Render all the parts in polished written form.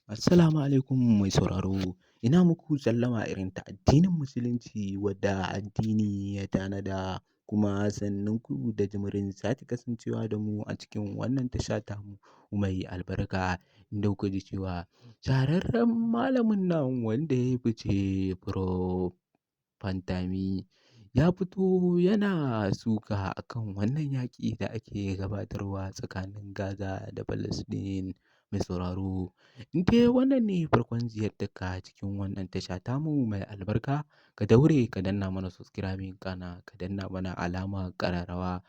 Assalamu alaikum mai sauraro. Ina muku sallama irin ta addinin Musulunci wadda addini ya tanada kuma sannunku da jimirin sake kasancewa da mu a cikin wannan tasha tamu mai albarka inda kuka ji cewa shahararren malamin nan wanda ya fice Prof. Fantami ya fito yana suka akan wannan yaƙi da ake gabatarwa tsakanin Gaza da Falasɗin. Mai sauraro, in dai wannan ne farkon ziyartarka cikin wannan tasha tamu mai albarka, ka daure ka danna mana subscribing kana ka danna mana alamar ƙararrawa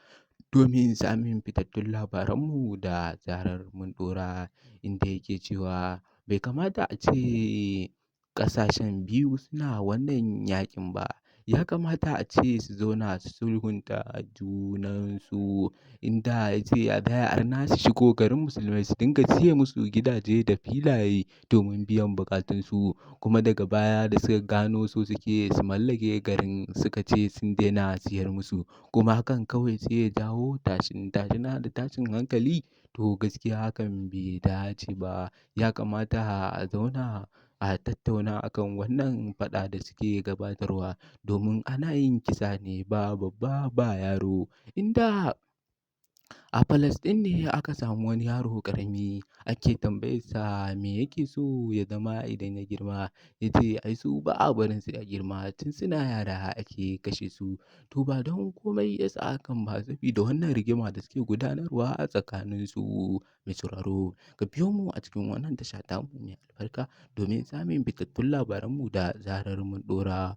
domin samun fitattun labaranmu da zarar mun ɗora, inda yake cewa bai kamata a ce ƙasashen biyu suna wannan yaƙin ba. Ya kamata a ce su zauna su sulhunta junansu, inda ya ce ya za ai arna su shigo garin musulmai su dinga siye musu gidaje da filaye domin biyan buƙatunsu, kuma daga baya da suka gano so suke su mallake garin suka ce sun daina siyar musu, kuma hakan kawai sai ya jawo tashin-tashina da tashin hankali. To gaskiya hakan bai dace ba. Ya kamata a zauna a tattauna akan wannan faɗa da suke gabatarwa domin ana yin kisa ne ba babba ba yaro. Inda a Falasɗin ne aka samu wani yaro ƙarami ake tambayarsa me yake so ya zama idan ya girma. Ya ce ai su ba a barin su a girma tun suna yara ake kashe su. To ba don komai ya sa hakan ba sabida wannan rigima da suke gudanarwa a tsakaninsu. Mai sauraro, ka biyo mu a cikin wannan tasha tamu mai albarka domin samun fitattun labaranmu da zarar mun ɗora.